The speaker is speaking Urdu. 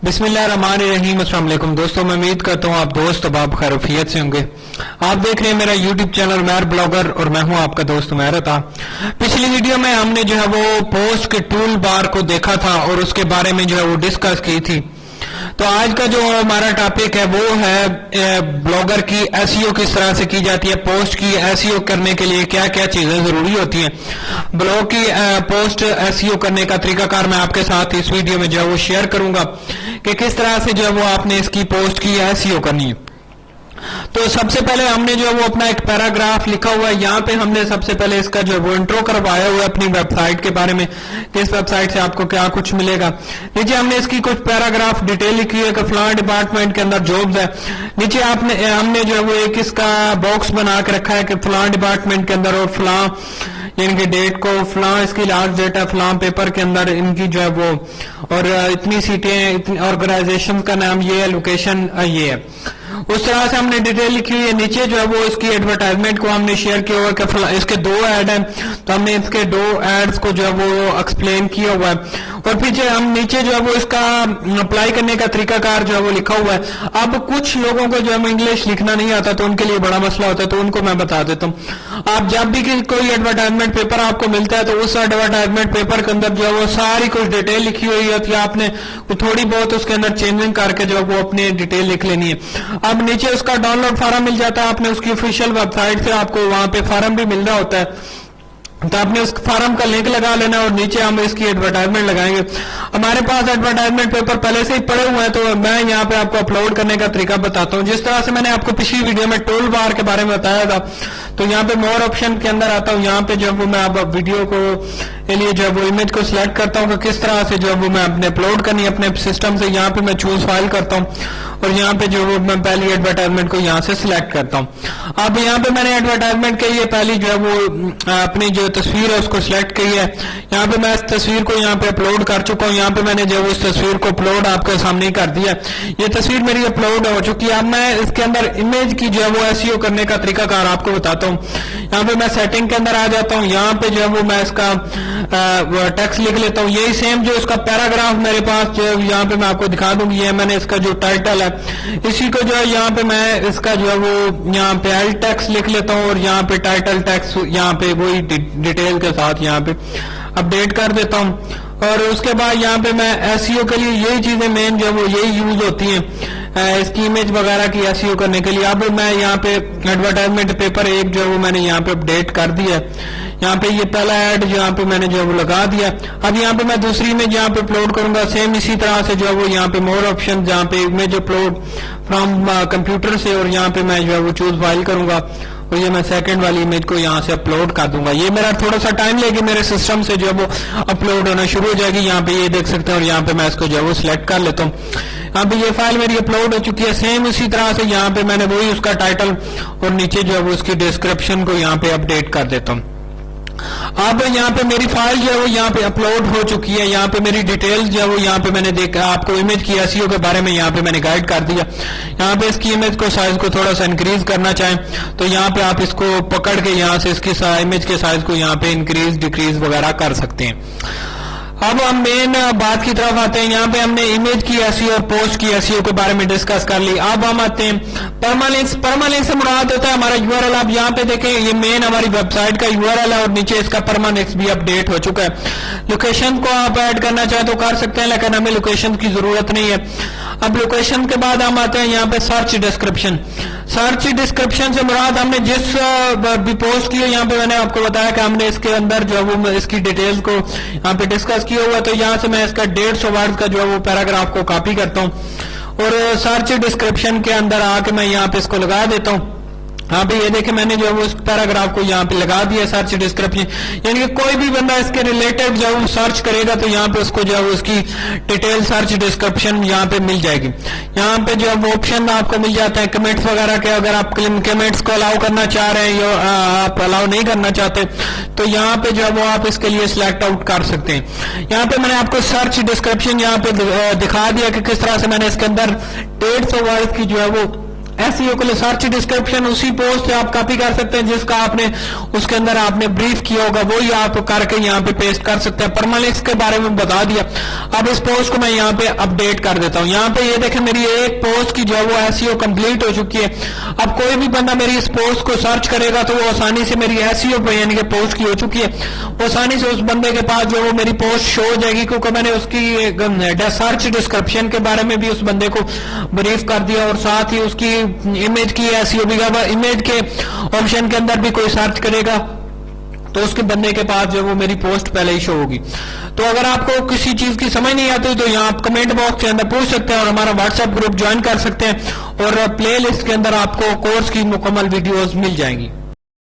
بسم اللہ الرحمن الرحیم۔ السلام علیکم دوستوں، میں امید کرتا ہوں آپ دوست اب خیریت سے ہوں گے۔ آپ دیکھ رہے ہیں میرا یوٹیوب چینل عمیر بلاگر اور میں ہوں آپ کا دوست عمیر عطا۔ پچھلی ویڈیو میں ہم نے جو ہے وہ پوسٹ کے ٹول بار کو دیکھا تھا اور اس کے بارے میں جو ہے وہ ڈسکس کی تھی۔ تو آج کا جو ہمارا ٹاپک ہے وہ ہے بلاگر کی ایس ای او کس طرح سے کی جاتی ہے، پوسٹ کی ایس ای او کرنے کے لیے کیا کیا چیزیں ضروری ہوتی ہیں، بلاگ کی پوسٹ ایس ای او کرنے کا طریقہ کار میں آپ کے ساتھ اس ویڈیو میں جو ہے وہ شیئر کروں گا کہ کس طرح سے جو ہے وہ آپ نے اس کی پوسٹ کی ایس ای او کرنی ہے۔ تو سب سے پہلے ہم نے جو وہ اپنا ایک پیراگراف لکھا ہوا ہے، یہاں پہ ہم نے سب سے پہلے اس کا جو وہ انٹرو کروایا ہوا ہے اپنی ویب سائٹ کے بارے میں کہ اس ویب سائٹ سے آپ کو کیا کچھ ملے گا۔ نیچے ہم نے اس کی کچھ پیراگراف ڈیٹیل لکھی ہے کہ فلاں ڈپارٹمنٹ کے اندر جابز ہے۔ نیچے ہم نے جو ہے وہ ایک اس کا باکس بنا کے رکھا ہے کہ فلاں ڈپارٹمنٹ کے اندر اور فلاں یعنی کہ ڈیٹ کو فلاں اس کی لاسٹ ڈیٹ ہے، فلاں پیپر کے اندر ان کی جو ہے وہ اور اتنی سیٹیں، آرگنائزیشن کا نام یہ ہے، لوکیشن یہ ہے۔ اس طرح سے ہم نے ڈیٹیل لکھی ہوئی ہے۔ نیچے جو ہے وہ اس کی ایڈورٹائزمنٹ کو ہم نے شیئر کیا ہوا ہے کہ اس کے 2 ایڈ ہیں، تو ہم نے اس کے 2 ایڈز کو جو ہے وہ ایکسپلین کیا ہوا ہے اور پیچھے ہم نیچے جو ہے وہ اس کا اپلائی کرنے کا طریقہ کار جو ہے وہ لکھا ہوا ہے۔ اب کچھ لوگوں کو جو ہے انگلش لکھنا نہیں آتا تو ان کے لیے بڑا مسئلہ ہوتا ہے، تو ان کو میں بتا دیتا ہوں۔ آپ جب بھی کوئی ایڈورٹائزمنٹ پیپر آپ کو ملتا ہے تو اس ایڈورٹائزمنٹ پیپر کے اندر جو ہے وہ ساری کچھ ڈیٹیل لکھی ہوئی ہوتی ہے، آپ نے تھوڑی بہت اس کے اندر چینجنگ کر کے جو ہے وہ اپنی ڈیٹیل لکھ لینی ہے۔ اب نیچے اس کا ڈاؤن لوڈ فارم مل جاتا ہے، آپ نے اس کی آفیشیل ویب سائٹ سے آپ کو وہاں پہ فارم بھی مل رہا ہوتا ہے، تو آپ نے اس فارم کا لنک لگا لینا اور نیچے ہم اس کی ایڈورٹائزمنٹ لگائیں گے۔ ہمارے پاس ایڈورٹائزمنٹ پیپر پہلے سے ہی پڑے ہوئے ہیں تو میں یہاں پہ آپ کو اپلوڈ کرنے کا طریقہ بتاتا ہوں۔ جس طرح سے میں نے آپ کو پچھلی ویڈیو میں ٹول بار کے بارے میں بتایا تھا، تو یہاں پہ مور آپشن کے اندر آتا ہوں، یہاں پہ جو وہ میں اب ویڈیو کو کے لیے جو ہے وہ امیج کو سلیکٹ کرتا ہوں کہ کس طرح سے جو وہ میں اپنے اپلوڈ کرنی ہے اپنے سسٹم سے۔ یہاں پہ میں چوز فائل کرتا ہوں اور یہاں پہ جو وہ میں پہلی ایڈورٹائزمنٹ کو یہاں سے سلیکٹ کرتا ہوں۔ اب یہاں پہ میں نے ایڈورٹائزمنٹ کے لیے پہلی جو ہے وہ اپنی جو تصویر ہے اس کو سلیکٹ کی ہے۔ یہاں پہ میں اس تصویر کو یہاں پہ اپلوڈ کر چکا ہوں، یہاں پہ میں نے جو اس تصویر کو اپلوڈ آپ کے سامنے کر دیا۔ یہ تصویر میری اپلوڈ ہو چکی ہے۔ اب میں اس کے اندر امیج کی جو ہے وہ ایس ای او کرنے کا طریقہ کار آپ کو بتاتا ہوں۔ یہاں پہ میں سیٹنگ کے اندر آ جاتا ہوں، یہاں پہ جو ہے وہ میں اس کا ٹیکسٹ لکھ لیتا ہوں۔ یہی سیم جو اس کا پیراگراف میرے پاس جو یہاں پہ میں آپ کو دکھا دوں گی، یہ میں نے اس کا جو ٹائٹل ہے اسی کو جو ہے یہاں پہ میں اس کا جو ہے وہ یہاں پہ ایل ٹیکسٹ لکھ لیتا ہوں اور یہاں پہ ٹائٹل ٹیکسٹ یہاں پہ وہی ڈیٹیل کے ساتھ یہاں پہ اپڈیٹ کر دیتا ہوں۔ اور اس کے بعد یہاں پہ میں ایس ای او کے لیے یہی چیزیں مین جو ہے وہ یہی یوز ہوتی ہیں اس کی امیج وغیرہ کی ایس ای او کرنے کے لیے۔ اب میں یہاں پہ ایڈورٹائزمنٹ پیپر ایک جو ہے وہ میں نے یہاں پہ اپڈیٹ کر دیا ہے، یہاں پہ یہ پہلا ایڈ یہاں پہ میں نے جو ہے وہ لگا دیا۔ اب یہاں پہ میں دوسری امیج یہاں پہ اپلوڈ کروں گا، سیم اسی طرح سے جو ہے وہ یہاں پہ مور آپشن جہاں پہ امیج اپلوڈ فرام کمپیوٹر سے اور یہاں پہ میں جو ہے وہ چوز فائل کروں گا اور یہ میں سیکنڈ والی امیج کو یہاں سے اپلوڈ کر دوں گا۔ یہ میرا تھوڑا سا ٹائم لے گی، میرے سسٹم سے جو ہے وہ اپلوڈ ہونا شروع ہو جائے گی۔ یہاں پہ یہ دیکھ سکتے ہیں اور یہاں پہ میں اس کو جو ہے وہ سلیکٹ کر لیتا ہوں۔ یہاں پہ یہ فائل میری اپلوڈ ہو چکی ہے، سیم اسی طرح سے یہاں پہ میں نے وہی اس کا ٹائٹل اور نیچے جو ہے وہ اس کی ڈسکرپشن کو یہاں پہ اپڈیٹ کر دیتا ہوں۔ اب یہاں پہ میری فائل جو ہے وہ یہاں پہ اپلوڈ ہو چکی ہے، یہاں پہ میری ڈیٹیل جو ہے وہ یہاں پہ میں نے دیکھا آپ کو امیج کی ایس ای او کے بارے میں یہاں پہ میں نے گائیڈ کر دیا۔ یہاں پہ اس کی امیج کو سائز کو تھوڑا سا انکریز کرنا چاہیں تو یہاں پہ آپ اس کو پکڑ کے یہاں سے اس کی امیج کے سائز کو یہاں پہ انکریز ڈیکریز وغیرہ کر سکتے ہیں۔ اب ہم مین بات کی طرف آتے ہیں۔ یہاں پہ ہم نے امیج کی ایس ای او اور پوسٹ کی ایس ای او کے بارے میں ڈسکس کر لی۔ اب ہم آتے ہیں پرمالنکس۔ پرمالنک سے مراد ہوتا ہے ہمارا یو آر ایل۔ آپ یہاں پہ دیکھیں یہ مین ہماری ویب سائٹ کا یو آر ایل ہے اور نیچے اس کا پرمالنکس بھی اپڈیٹ ہو چکا ہے۔ لوکیشن کو آپ ایڈ کرنا چاہیں تو کر سکتے ہیں لیکن ہمیں لوکیشن کی ضرورت نہیں ہے۔ اب لوکیشن کے بعد ہم آتے ہیں یہاں پہ سرچ ڈسکرپشن۔ سرچ ڈسکرپشن سے مراد ہم نے جس بھی پوسٹ کی ہے، یہاں پہ میں نے آپ کو بتایا کہ ہم نے اس کے اندر جو ہے وہ اس کی ڈیٹیلز کو یہاں پہ ڈسکس کیا ہوا ہے، تو یہاں سے میں اس کا 150 ورڈ کا جو ہے وہ پیراگراف کو کاپی کرتا ہوں اور سرچ ڈسکرپشن کے اندر آ کے میں یہاں پہ اس کو لگا دیتا ہوں۔ ہاں بھی یہ دیکھیں میں نے جو ہے وہ اس پیراگراف کو یہاں پہ لگا دیا سرچ ڈسکرپشن، یعنی کہ کوئی بھی بندہ اس کے ریلیٹڈ جو ہے وہ سرچ کرے گا تو یہاں پہ اس کو جو ہے وہ اس کی ڈیٹیل سرچ ڈسکرپشن یہاں پہ مل جائے گی۔ یہاں پہ جو ہے وہ آپشن آپ کو مل جاتا ہے کمنٹس وغیرہ کے، اگر آپ کمنٹس کو الاؤ کرنا چاہ رہے ہیں یا آپ الاؤ نہیں کرنا چاہتے تو یہاں پہ جو ہے وہ آپ اس کے لیے سلیکٹ آؤٹ کر سکتے ہیں۔ یہاں پہ میں نے آپ کو سرچ ڈسکرپشن یہاں پہ دکھا دیا کہ کس طرح سے میں نے اس کے اندر 150 ورڈ کی جو ہے وہ SEO کے لیے سرچ ڈسکرپشن اسی پوسٹ سے آپ کاپی کر سکتے ہیں جس کا آپ نے اس کے اندر آپ نے بریف کیا ہوگا, وہی آپ کر کے یہاں پہ پیسٹ کر سکتے ہیں. پرمالنکس کے بارے میں بتا دیا. اب اس پوسٹ کو میں یہاں پہ اپڈیٹ کر دیتا ہوں. یہاں پہ یہ دیکھیں میری ایک پوسٹ کی جو ہے وہ SEO کمپلیٹ ہو چکی ہے. اب کوئی بھی بندہ میری اس پوسٹ کو سرچ کرے گا تو وہ آسانی سے میری SEO پہ یعنی کہ پوسٹ کی ہو چکی ہے, آسانی سے اس بندے کے پاس جو وہ میری پوسٹ شو ہو جائے گی, کیونکہ میں نے اس کی سرچ ڈسکرپشن کے بارے میں بھی اس بندے کو بریف کر دیا, اور ساتھ ہی اس کی امیج کی SEO بھی. امیج کے آپشن کے اندر بھی کوئی سرچ کرے گا تو اس کے بندے کے پاس جو وہ میری پوسٹ پہلے ہی شو ہوگی. تو اگر آپ کو کسی چیز کی سمجھ نہیں آتی تو یہاں آپ کمنٹ باکس کے اندر پوچھ سکتے ہیں, اور ہمارا واٹس ایپ گروپ جوائن کر سکتے ہیں, اور پلے لسٹ کے اندر آپ کو کورس کی مکمل ویڈیوز مل جائیں گی.